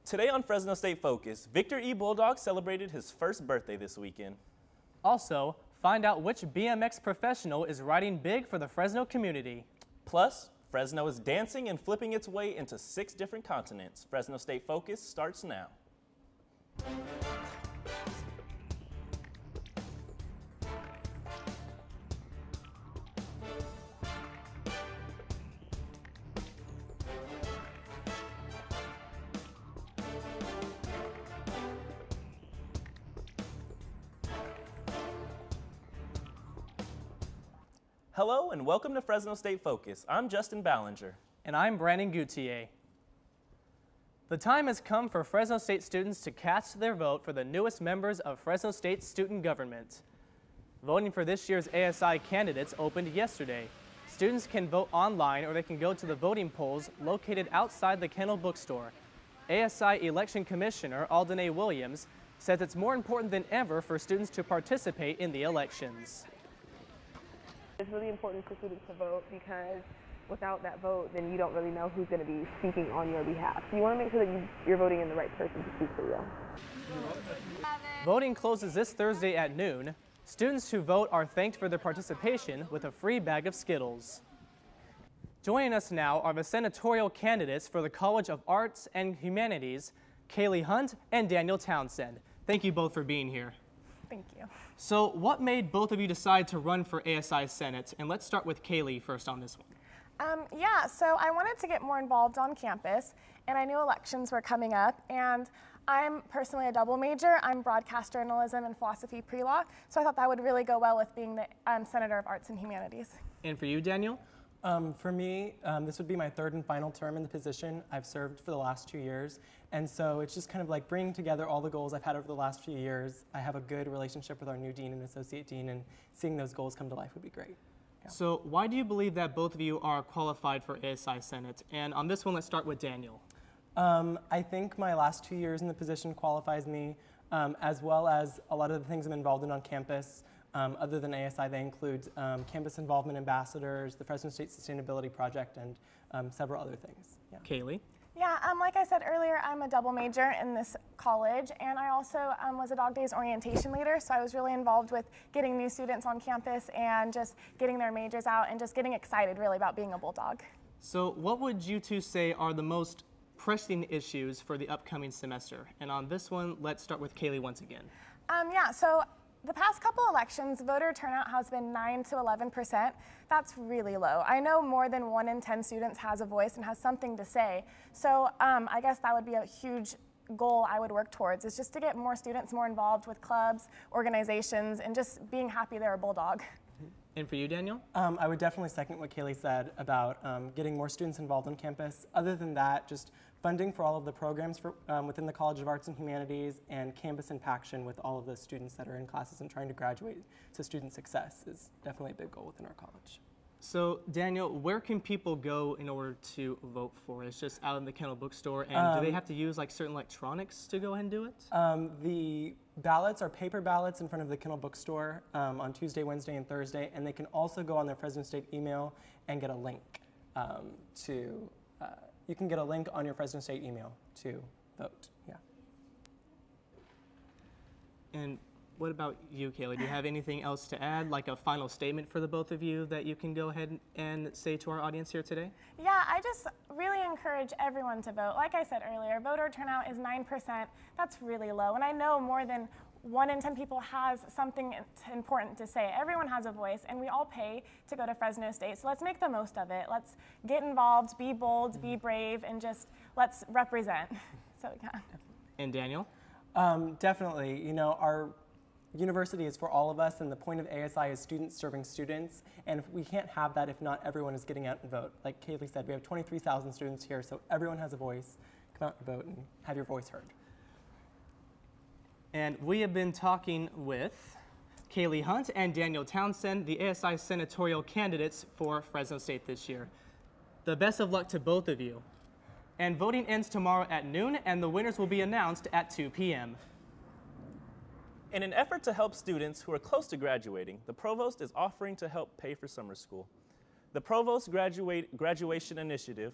Today on Fresno State Focus, Victor E. Bulldog celebrated his first birthday this weekend. Also, find out which BMX professional is riding big for the Fresno community. Plus, Fresno is dancing and flipping its way into 6 different continents. Fresno State Focus starts now. Hello and welcome to Fresno State Focus. I'm Justin Ballenger. And I'm Brandon Guthier. The time has come for Fresno State students to cast their vote for the newest members of Fresno State student government. Voting for this year's ASI candidates opened yesterday. Students can vote online or they can go to the voting polls located outside the Kennel Bookstore. ASI Election Commissioner Alden A. Williams says it's more important than ever for students to participate in the elections. It's really important for students to vote because without that vote, then you don't really know who's going to be speaking on your behalf. So you want to make sure that you're voting in the right person to speak for you. Voting closes this Thursday at noon. Students who vote are thanked for their participation with a free bag of Skittles. Joining us now are the senatorial candidates for the College of Arts and Humanities, Kaylee Hunt and Daniel Townsend. Thank you both for being here. Thank you. So what made both of you decide to run for ASI Senate? And let's start with Kaylee first on this one. So I wanted to get more involved on campus, and I knew elections were coming up, and I'm personally a double major. I'm broadcast journalism and philosophy pre-law, so I thought that would really go well with being the Senator of Arts and Humanities. And for you, Daniel? For me, this would be my third and final term in the position. I've served for the last 2 years, and so it's just kind of like bringing together all the goals I've had over the last few years. I have a good relationship with our new dean and associate dean, and seeing those goals come to life would be great. Yeah. So why do you believe that both of you are qualified for ASI Senate? And on this one, let's start with Daniel. I think my last 2 years in the position qualifies me, as well as a lot of the things I'm involved in on campus. Other than ASI, they include campus involvement ambassadors, the Fresno State Sustainability Project, and several other things. Yeah. Kaylee? Yeah, like I said earlier, I'm a double major in this college, and I also was a Dog Days orientation leader, so I was really involved with getting new students on campus and just getting their majors out and just getting excited really about being a Bulldog. So what would you two say are the most pressing issues for the upcoming semester? And on this one, let's start with Kaylee once again. So the past couple elections, voter turnout has been 9 to 11%. That's really low. I know more than 1 in 10 students has a voice and has something to say. So I guess that would be a huge goal I would work towards, is just to get more students more involved with clubs, organizations, and just being happy they're a Bulldog. And for you, Daniel? I would definitely second what Kaylee said about getting more students involved on campus. Other than that, just funding for all of the programs for, within the College of Arts and Humanities, and campus impaction with all of the students that are in classes and trying to graduate to student success is definitely a big goal within our college. So Daniel, where can people go in order to vote for it? It's just out in the Kennel Bookstore, and do they have to use like certain electronics to go ahead and do it? The ballots are paper ballots in front of the Kennel Bookstore on Tuesday, Wednesday, and Thursday, and they can also go on their Fresno State email and get a link you can get a link on your Fresno State email to vote. Yeah. And what about you, Kaylee? Do you have anything else to add, like a final statement for the both of you that you can go ahead and say to our audience here today? Yeah, I just really encourage everyone to vote. Like I said earlier, voter turnout is 9%. That's really low. And I know more than 1 in 10 people has something important to say. Everyone has a voice, and we all pay to go to Fresno State. So let's make the most of it. Let's get involved, be bold, be brave, and just let's represent. So yeah. And Daniel? Definitely. You know, our university is for all of us, and the point of ASI is students serving students. And we can't have that if not everyone is getting out and vote. Like Kaylee said, we have 23,000 students here, so everyone has a voice. Come out and vote and have your voice heard. And we have been talking with Kaylee Hunt and Daniel Townsend, the ASI senatorial candidates for Fresno State this year. The best of luck to both of you. And voting ends tomorrow at noon, and the winners will be announced at 2 p.m. In an effort to help students who are close to graduating, the Provost is offering to help pay for summer school. The Provost Graduation Initiative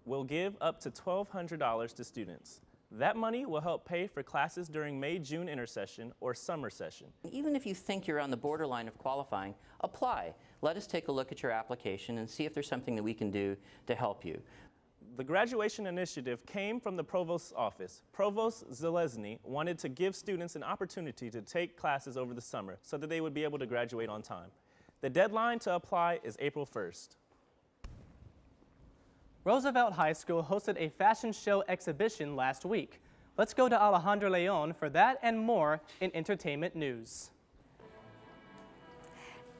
will give up to $1,200 to students. That money will help pay for classes during May-June intersession or summer session. Even if you think you're on the borderline of qualifying, apply. Let us take a look at your application and see if there's something that we can do to help you. The graduation initiative came from the provost's office. Provost Zelezny wanted to give students an opportunity to take classes over the summer so that they would be able to graduate on time. The deadline to apply is April 1st. Roosevelt High School hosted a fashion show exhibition last week. Let's go to Alejandra Leon for that and more in entertainment news.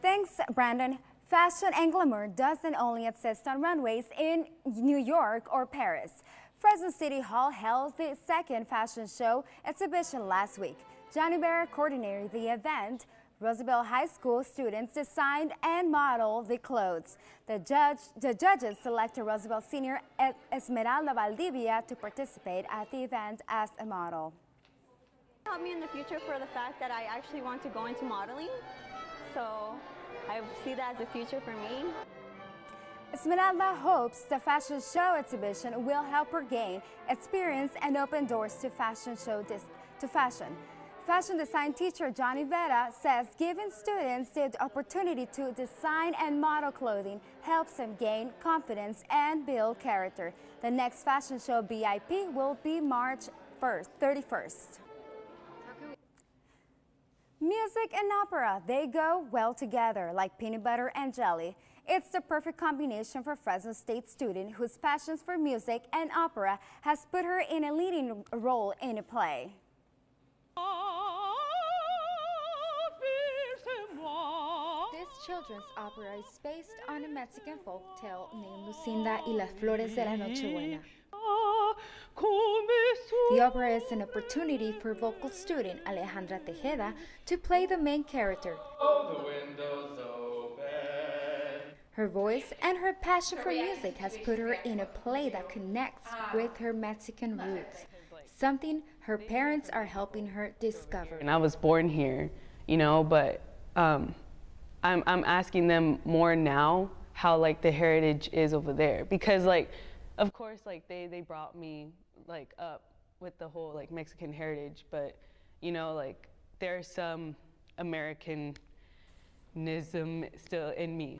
Thanks, Brandon. Fashion and glamour doesn't only exist on runways in New York or Paris. Fresno City Hall held the second fashion show exhibition last week. Johnny Bear coordinated the event. Roosevelt High School students designed and modeled the clothes. The judges selected Roosevelt senior Esmeralda Valdivia to participate at the event as a model. Help me in the future for the fact that I actually want to go into modeling. So I see that as a future for me. Esmeralda hopes the fashion show exhibition will help her gain experience and open doors to fashion. Fashion design teacher Johnny Vera says giving students the opportunity to design and model clothing helps them gain confidence and build character. The next fashion show BIP will be March 31st. Music and opera, they go well together like peanut butter and jelly. It's the perfect combination for Fresno State student whose passions for music and opera has put her in a leading role in a play. This children's opera is based on a Mexican folk tale named Lucinda y las Flores de la Nochebuena. The opera is an opportunity for vocal student Alejandra Tejeda to play the main character. Her voice and her passion for music has put her in a play that connects with her Mexican roots, something her parents are helping her discover. And I was born here, but I'm asking them more now how like the heritage is over there, because of course they brought me up with the whole Mexican heritage, but there's some Americanism still in me.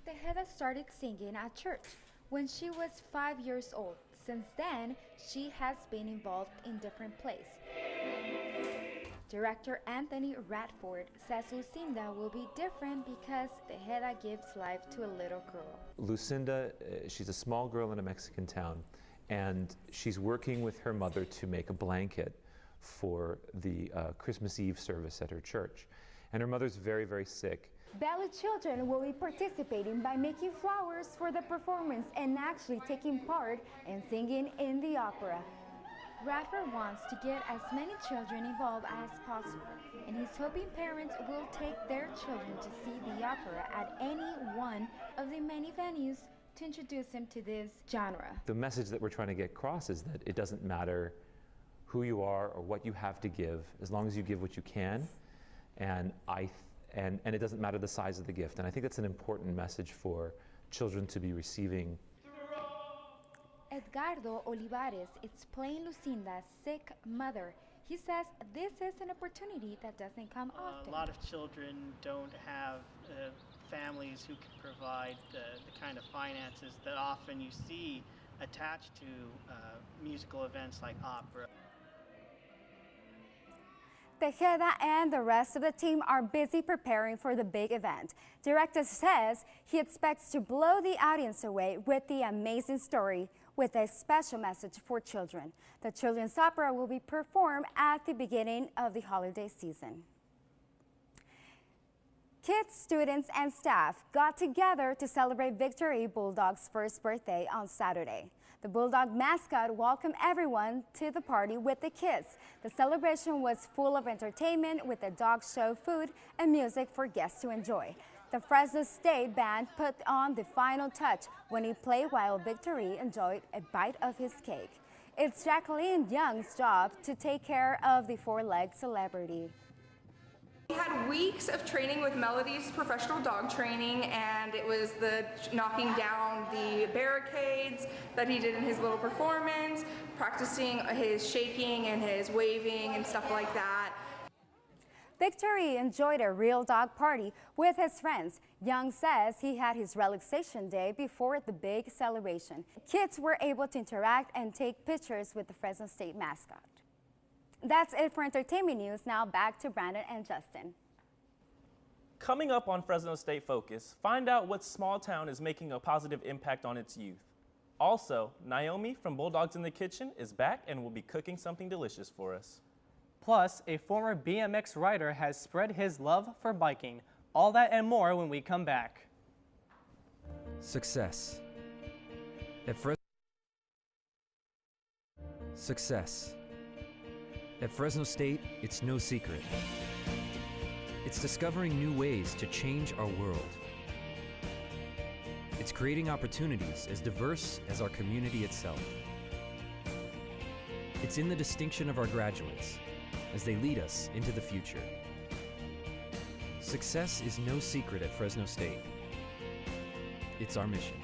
Tejeda started singing at church when she was 5 years old. Since then, she has been involved in different plays. Director Anthony Radford says Lucinda will be different because Tejeda gives life to a little girl. Lucinda, she's a small girl in a Mexican town, and she's working with her mother to make a blanket for the Christmas Eve service at her church. And her mother's very, very sick. Ballet children will be participating by making flowers for the performance and actually taking part in singing in the opera. Radford wants to get as many children involved as possible, and he's hoping parents will take their children to see the opera at any one of the many venues to introduce them to this genre. The message that we're trying to get across is that it doesn't matter who you are or what you have to give, as long as you give what you can, and it doesn't matter the size of the gift. And I think that's an important message for children to be receiving. Edgardo Olivares is playing Lucinda's sick mother. He says this is an opportunity that doesn't come often. A lot of children don't have families who can provide the kind of finances that often you see attached to musical events like opera. Tejeda and the rest of the team are busy preparing for the big event. Director says he expects to blow the audience away with the amazing story with a special message for children. The children's opera will be performed at the beginning of the holiday season. Kids, students, and staff got together to celebrate Victory Bulldog's first birthday on Saturday. The Bulldog mascot welcomed everyone to the party with the kids. The celebration was full of entertainment with the dog show, food, and music for guests to enjoy. The Fresno State Band put on the final touch when he played while Victory enjoyed a bite of his cake. It's Jacqueline Young's job to take care of the four-legged celebrity. We had weeks of training with Melody's professional dog training, and it was the knocking down the barricades that he did in his little performance, practicing his shaking and his waving and stuff like that. Victory enjoyed a real dog party with his friends. Young says he had his relaxation day before the big celebration. Kids were able to interact and take pictures with the Fresno State mascot. That's it for entertainment news. Now back to Brandon and Justin. Coming up on Fresno State Focus, find out what small town is making a positive impact on its youth. Also, Naomi from Bulldogs in the Kitchen is back and will be cooking something delicious for us. Plus, a former BMX rider has spread his love for biking. All that and more when we come back. Success. Success. At Fresno State, it's no secret. It's discovering new ways to change our world. It's creating opportunities as diverse as our community itself. It's in the distinction of our graduates as they lead us into the future. Success is no secret at Fresno State. It's our mission.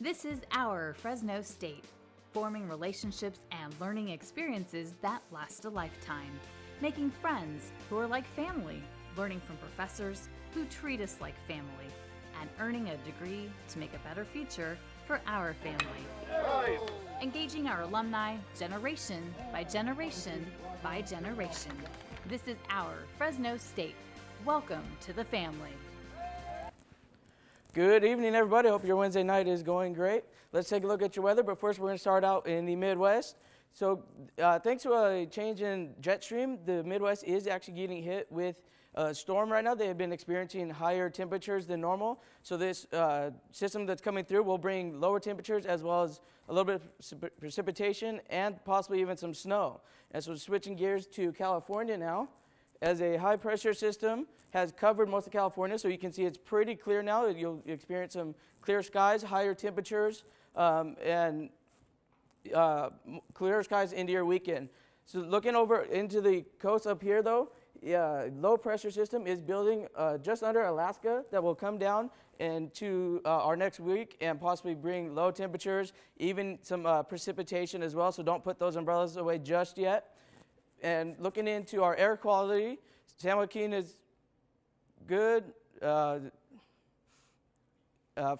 This is our Fresno State, forming relationships and learning experiences that last a lifetime, making friends who are like family, learning from professors who treat us like family, and earning a degree to make a better future for our family. Engaging our alumni generation by generation by generation. This is our Fresno State. Welcome to the family. Good evening, everybody. Hope your Wednesday night is going great. Let's take a look at your weather, but first we're going to start out in the Midwest. So thanks to a change in jet stream, the Midwest is actually getting hit with a storm right now. They have been experiencing higher temperatures than normal. So this system that's coming through will bring lower temperatures as well as a little bit of precipitation and possibly even some snow. And so switching gears to California now, as a high pressure system has covered most of California, so you can see it's pretty clear now. You'll experience some clear skies, higher temperatures, and clear skies into your weekend. So looking over into the coast up here though, low pressure system is building just under Alaska that will come down into our next week and possibly bring low temperatures, even some precipitation as well, so don't put those umbrellas away just yet. And looking into our air quality, San Joaquin is good,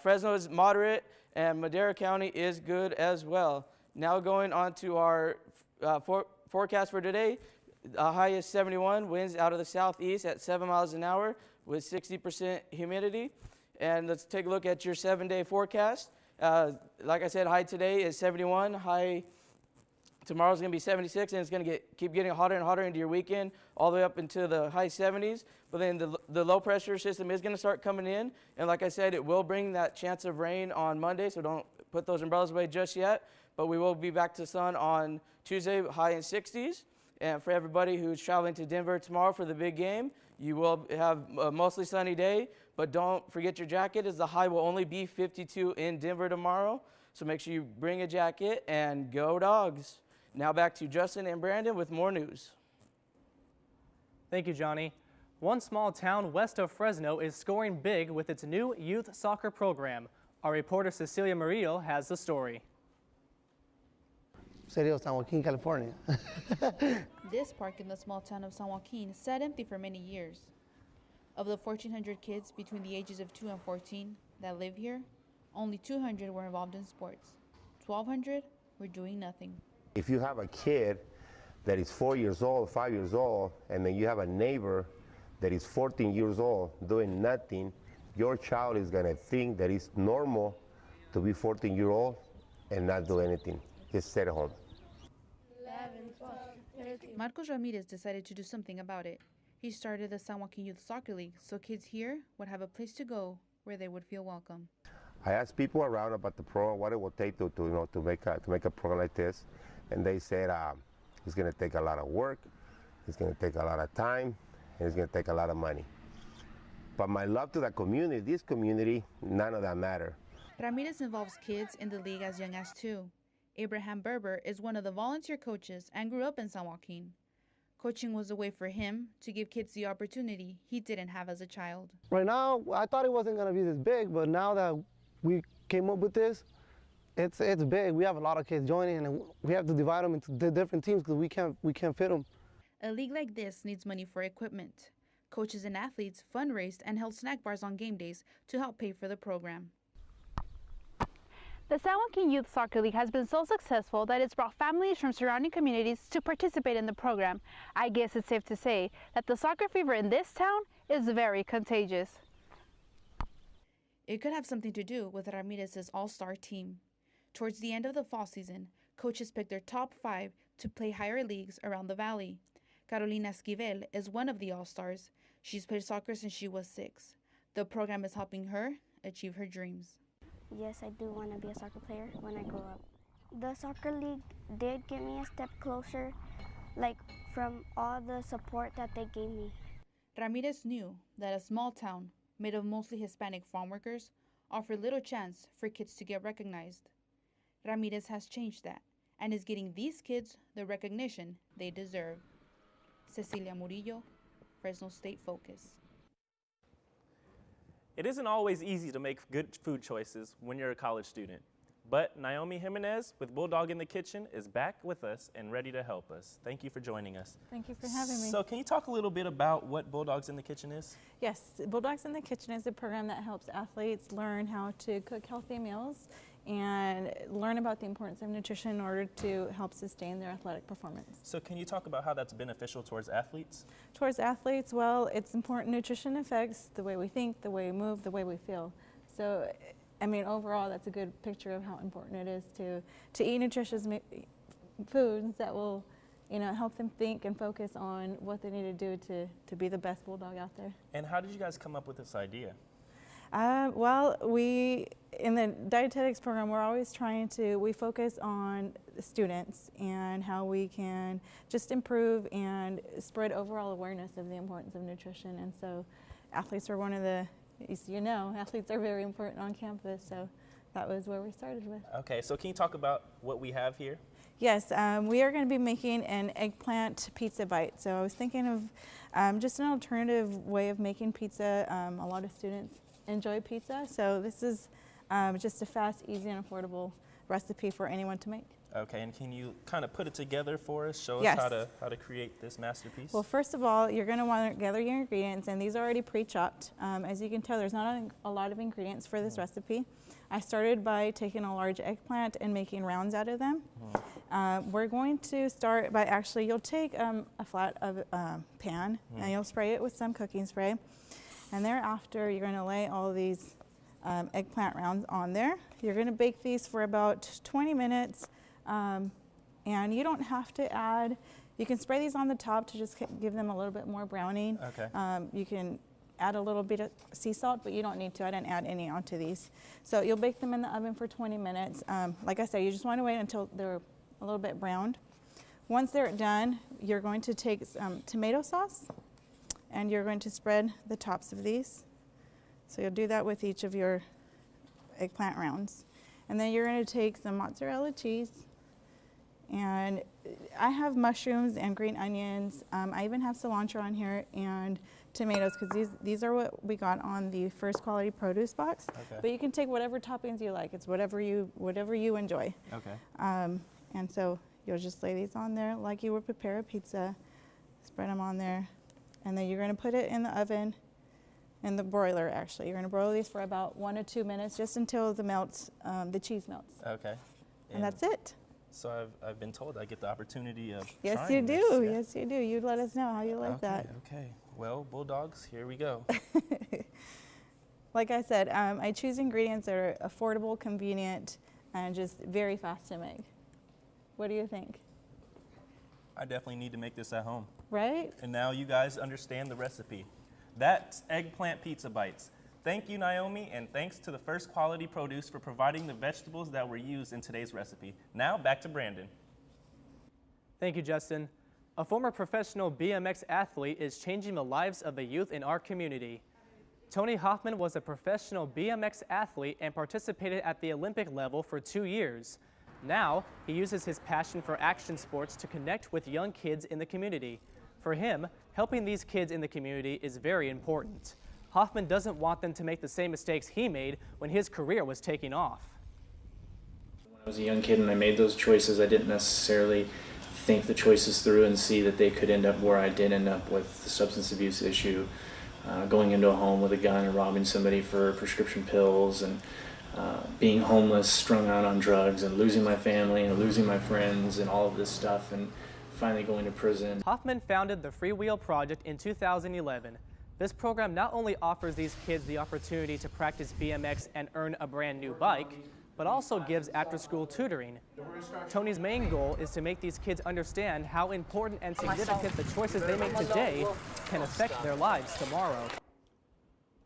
Fresno is moderate, and Madera County is good as well. Now going on to our forecast for today, the high is 71, winds out of the southeast at 7 miles an hour with 60% humidity. And let's take a look at your 7-day forecast. Like I said, high today is 71, high tomorrow's going to be 76, and it's going to keep getting hotter and hotter into your weekend, all the way up into the high 70s. But then the low pressure system is going to start coming in, and like I said, it will bring that chance of rain on Monday, so don't put those umbrellas away just yet. But we will be back to sun on Tuesday, high in 60s. And for everybody who's traveling to Denver tomorrow for the big game, you will have a mostly sunny day, but don't forget your jacket, as the high will only be 52 in Denver tomorrow. So make sure you bring a jacket, and go Dogs. Now back to Justin and Brandon with more news. Thank you, Johnny. One small town west of Fresno is scoring big with its new youth soccer program. Our reporter Cecilia Murillo has the story. San Joaquin, California. This park in the small town of San Joaquin sat empty for many years. Of the 1,400 kids between the ages of 2 and 14 that live here, only 200 were involved in sports. 1,200 were doing nothing. If you have a kid that is 4 years old, 5 years old, and then you have a neighbor that is 14 years old doing nothing, your child is going to think that it's normal to be 14-year-old and not do anything. Just sit at home. Marcos Ramirez decided to do something about it. He started the San Joaquin Youth Soccer League so kids here would have a place to go where they would feel welcome. I asked people around about the program, what it will take to make a program like this, and they said it's going to take a lot of work, it's going to take a lot of time, and it's going to take a lot of money. But my love to the community, this community, none of that matter. Ramirez involves kids in the league as young as 2. Abraham Berber is one of the volunteer coaches and grew up in San Joaquin. Coaching was a way for him to give kids the opportunity he didn't have as a child. Right now, I thought it wasn't going to be this big, but now that we came up with this, it's big. We have a lot of kids joining, and we have to divide them into the different teams because we can't fit them. A league like this needs money for equipment. Coaches and athletes fundraised and held snack bars on game days to help pay for the program. The San Joaquin Youth Soccer League has been so successful that it's brought families from surrounding communities to participate in the program. I guess it's safe to say that the soccer fever in this town is very contagious. It could have something to do with Ramirez's all-star team. Towards the end of the fall season, coaches picked their top 5 to play higher leagues around the valley. Carolina Esquivel is one of the all-stars. She's played soccer since she was 6. The program is helping her achieve her dreams. Yes, I do want to be a soccer player when I grow up. The soccer league did get me a step closer, like from all the support that they gave me. Ramirez knew that a small town made of mostly Hispanic farm workers offered little chance for kids to get recognized. Ramirez has changed that and is getting these kids the recognition they deserve. Cecilia Murillo, Fresno State Focus. It isn't always easy to make good food choices when you're a college student, but Naomi Jimenez with Bulldog in the Kitchen is back with us and ready to help us. Thank you for joining us. Thank you for having me. So can you talk a little bit about what Bulldogs in the Kitchen is? Yes, Bulldogs in the Kitchen is a program that helps athletes learn how to cook healthy meals and learn about the importance of nutrition in order to help sustain their athletic performance. So can you talk about how that's beneficial towards athletes? Towards athletes, well, it's important. Nutrition affects the way we think, the way we move, the way we feel. So, I mean, overall, that's a good picture of how important it is to eat nutritious foods that will, you know, help them think and focus on what they need to do to be the best Bulldog out there. And how did you guys come up with this idea? Well, in the dietetics program, we're always we focus on the students and how we can just improve and spread overall awareness of the importance of nutrition. And so athletes are one of the, athletes are very important on campus, so that was where we started with. Okay, so can you talk about what we have here? Yes, we are going to be making an eggplant pizza bite. So I was thinking of just an alternative way of making pizza. A lot of students enjoy pizza, so this is just a fast, easy, and affordable recipe for anyone to make. Okay, and can you kind of put it together for us? Show Yes. us how to create this masterpiece? Well, first of all, you're going to want to gather your ingredients, and these are already pre-chopped. As you can tell, there's not a lot of ingredients for this recipe. I started by taking a large eggplant and making rounds out of them. We're going to start by you'll take a flat pan, and you'll spray it with some cooking spray. And thereafter, you're going to lay all of these eggplant rounds on there. You're going to bake these for about 20 minutes. And you don't have to add, you can spray these on the top to just give them a little bit more browning. Okay. You can add a little bit of sea salt, but you don't need to. I didn't add any onto these. So you'll bake them in the oven for 20 minutes. Like I said, you just want to wait until they're a little bit browned. Once they're done, you're going to take some tomato sauce, and you're going to spread the tops of these. So you'll do that with each of your eggplant rounds. And then you're going to take some mozzarella cheese, and I have mushrooms and green onions. I even have cilantro on here and tomatoes, because these are what we got on the first quality produce box. Okay. But you can take whatever toppings you like. It's whatever you enjoy. Okay. And so you'll just lay these on there like you would prepare a pizza. Spread them on there, and then you're going to put it in the oven, in the broiler actually. You're going to broil these for about 1 or 2 minutes, just until the cheese melts. Okay. And that's it. So I've been told I get the opportunity of Yes, trying you this, do. yeah? Yes, you do. You let us know how you like that. Okay. Well, Bulldogs, here we go. Like I said, I choose ingredients that are affordable, convenient, and just very fast to make. What do you think? I definitely need to make this at home. Right? And now you guys understand the recipe. That's eggplant pizza bites. Thank you, Naomi, and thanks to the First Quality Produce for providing the vegetables that were used in today's recipe. Now, back to Brandon. Thank you, Justin. A former professional BMX athlete is changing the lives of the youth in our community. Tony Hoffman was a professional BMX athlete and participated at the Olympic level for 2 years. Now, he uses his passion for action sports to connect with young kids in the community. For him, helping these kids in the community is very important. Hoffman doesn't want them to make the same mistakes he made when his career was taking off. When I was a young kid and I made those choices, I didn't necessarily think the choices through and see that they could end up where I did end up with the substance abuse issue, going into a home with a gun and robbing somebody for prescription pills, and being homeless, strung out on drugs, and losing my family and losing my friends and all of this stuff, and finally going to prison. Hoffman founded the Free Wheel Project in 2011. This program not only offers these kids the opportunity to practice BMX and earn a brand new bike, but also gives after-school tutoring. Tony's main goal is to make these kids understand how important and significant the choices they make today can affect their lives tomorrow.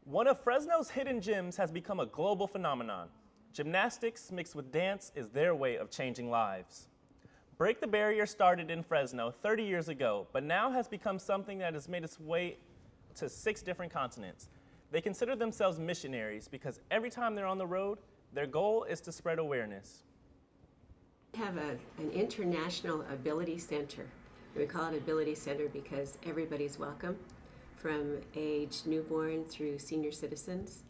One of Fresno's hidden gems has become a global phenomenon. Gymnastics mixed with dance is their way of changing lives. Break the Barrier started in Fresno 30 years ago, but now has become something that has made its way to 6 different continents. They consider themselves missionaries because every time they're on the road, their goal is to spread awareness. We have an international ability center. We call it Ability Center because everybody's welcome, from age newborn through senior citizens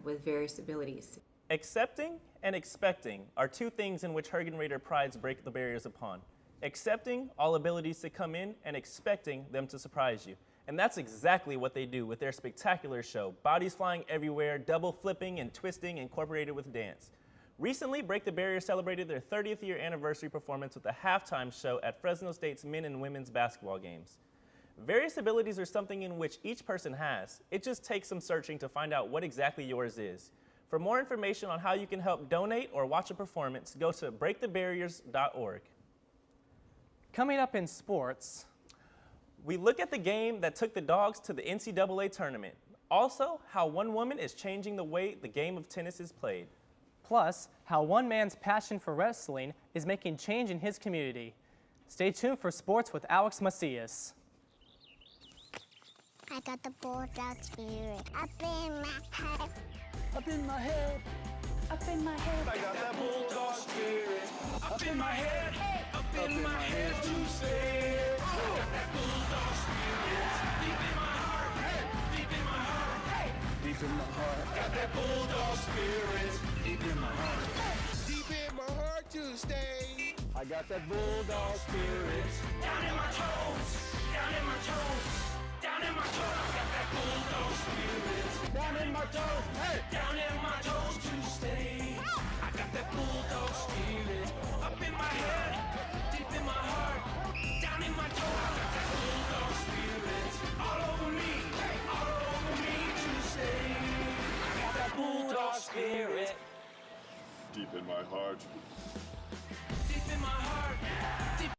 with various abilities. Accepting and expecting are 2 things in which Hergen Raider prides Break the Barriers upon. Accepting all abilities to come in and expecting them to surprise you. And that's exactly what they do with their spectacular show, bodies flying everywhere, double flipping and twisting incorporated with dance. Recently, Break the Barrier celebrated their 30th year anniversary performance with a halftime show at Fresno State's men and women's basketball games. Various abilities are something in which each person has. It just takes some searching to find out what exactly yours is. For more information on how you can help donate or watch a performance, go to breakthebarriers.org. Coming up in sports, we look at the game that took the Dogs to the NCAA tournament. Also, how one woman is changing the way the game of tennis is played. Plus, how one man's passion for wrestling is making change in his community. Stay tuned for sports with Alex Macias. I got the bulldog spirit up in my head. Up in my head. Up in my head. I got that bulldog spirit. Up in my head. Up in my head to say. I got that bulldog spirit. Deep in my heart. Deep in my heart. Deep in my heart. Got that bulldog spirit. Deep in my heart. Deep in my heart to stay. I got that bulldog spirit. Down in my toes. Down in my toes. Down in my toes. I got that bulldog spirit. Down in my toes. Hey. Down in my toes to stay. I got that bulldog spirit. Up in my head. Deep in my heart. Down in my toes. I got that bulldog spirit. All over me. All over me to stay. I got that bulldog spirit. Deep in my heart. Deep in my heart. Deep.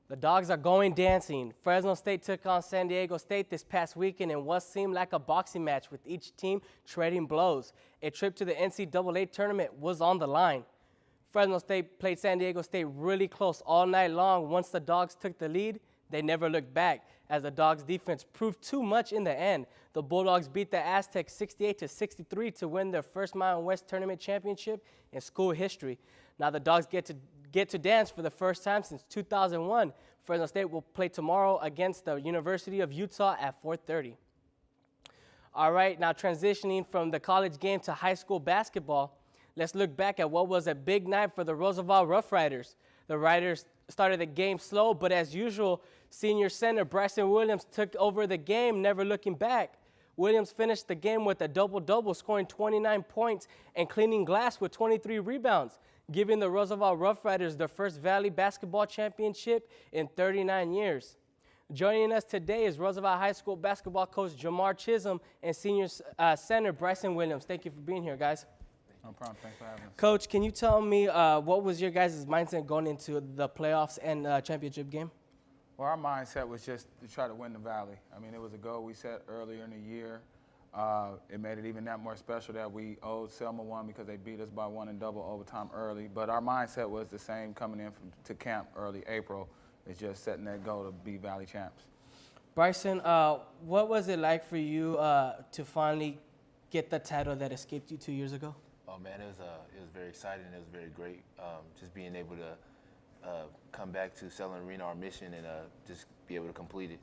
The Dogs are going dancing. Fresno State took on San Diego State this past weekend in what seemed like a boxing match with each team trading blows. A trip to the NCAA tournament was on the line. Fresno State played San Diego State really close all night long. Once the Dogs took the lead, they never looked back, as the Dogs' defense proved too much in the end. The Bulldogs beat the Aztecs 68-63 to win their first Mountain West Tournament championship in school history. Now the Dogs get to dance for the first time since 2001. Fresno State will play tomorrow against the University of Utah at 4:30. All right, now transitioning from the college game to high school basketball, let's look back at what was a big night for the Roosevelt Rough Riders. The Riders started the game slow, but as usual, senior center Bryson Williams took over the game, never looking back. Williams finished the game with a double-double, scoring 29 points and cleaning glass with 23 rebounds, giving the Roosevelt Rough Riders their first Valley basketball championship in 39 years. Joining us today is Roosevelt High School basketball coach Jamar Chisholm and senior center Bryson Williams. Thank you for being here, guys. No problem. Thanks for having us. Coach, can you tell me what was your guys' mindset going into the playoffs and championship game? Well, our mindset was just to try to win the Valley. I mean, it was a goal we set earlier in the year. It made it even that more special that we owed Selma one because they beat us by one in double overtime early. But our mindset was the same coming in to camp early April. It's just setting that goal to be Valley champs. Bryson, what was it like for you to finally get the title that escaped you 2 years ago? Oh man, it was very exciting. It was very great. Just being able to come back to Selling Arena, our mission, and just be able to complete it.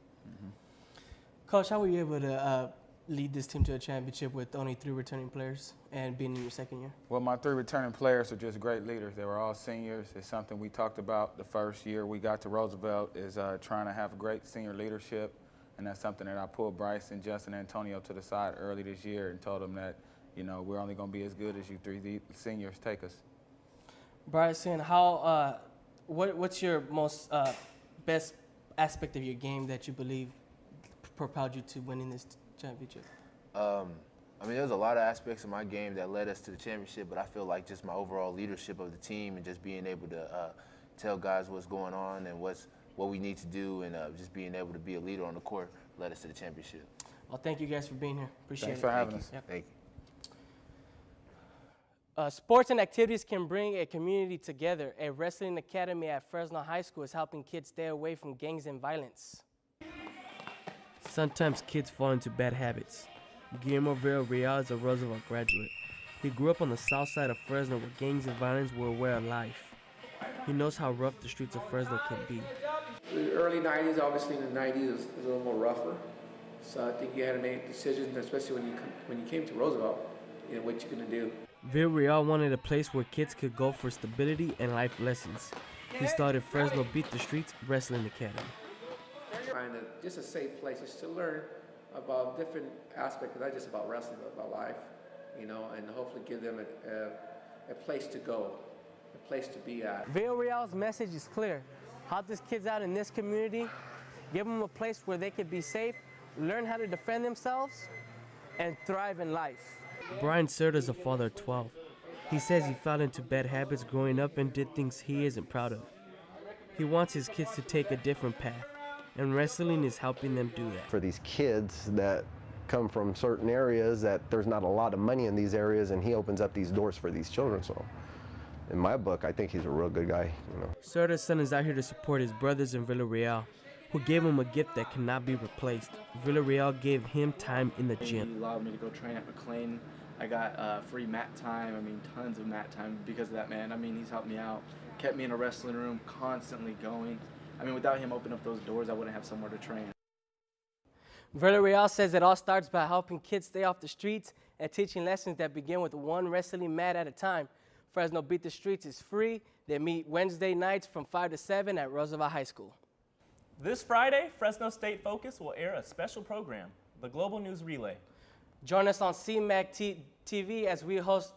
Coach, how were you able to lead this team to a championship with only 3 returning players and being in your second year? Well, my 3 returning players are just great leaders. They were all seniors. It's something we talked about the first year we got to Roosevelt, is trying to have great senior leadership. And that's something that I pulled Bryce and Justin Antonio to the side early this year and told them that, you know, we're only going to be as good as you 3 seniors take us. Bryson, what's your most best aspect of your game that you believe propelled you to winning this championship? I mean, there's a lot of aspects of my game that led us to the championship, but I feel like just my overall leadership of the team and just being able to tell guys what's going on and what we need to do, and just being able to be a leader on the court led us to the championship. Well, thank you guys for being here. Appreciate Thanks it. for having us. Yep. Thank you. Sports and activities can bring a community together. A wrestling academy at Fresno High School is helping kids stay away from gangs and violence. Sometimes kids fall into bad habits. Guillermo Villarreal is a Roosevelt graduate. He grew up on the south side of Fresno where gangs and violence were a way of life. He knows how rough the streets of Fresno can be. The early 90s, obviously in the 90s, it was a little more rougher. So I think you had to make decisions, especially when you came to Roosevelt, you know, what you're going to do. Villarreal wanted a place where kids could go for stability and life lessons. He started Fresno Beat the Streets Wrestling Academy. Find just a safe place just to learn about different aspects, not just about wrestling, but about life, you know, and hopefully give them a place to go, a place to be at. Villarreal's message is clear. Help these kids out in this community, give them a place where they could be safe, learn how to defend themselves, and thrive in life. Brian Serta is a father of 12. He says he fell into bad habits growing up and did things he isn't proud of. He wants his kids to take a different path, and wrestling is helping them do that. For these kids that come from certain areas, that there's not a lot of money in these areas, and he opens up these doors for these children. So in my book, I think he's a real good guy. You know. Serta's son is out here to support his brothers in Villarreal, who gave him a gift that cannot be replaced. Villarreal gave him time in the gym. He allowed me to go train at McLean. I got free mat time, tons of mat time because of that man. He's helped me out, kept me in a wrestling room, constantly going. Without him opening up those doors, I wouldn't have somewhere to train. Villarreal says it all starts by helping kids stay off the streets and teaching lessons that begin with one wrestling mat at a time. Fresno Beat the Streets is free. They meet Wednesday nights from 5 to 7 at Roosevelt High School. This Friday, Fresno State Focus will air a special program, the Global News Relay. Join us on CMAC TV as we host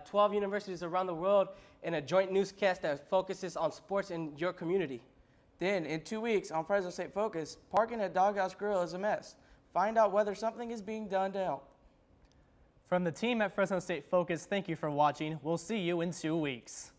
12 universities around the world in a joint newscast that focuses on sports in your community. Then, in 2 weeks on Fresno State Focus, parking at Doghouse Grill is a mess. Find out whether something is being done to help. From the team at Fresno State Focus, thank you for watching. We'll see you in 2 weeks.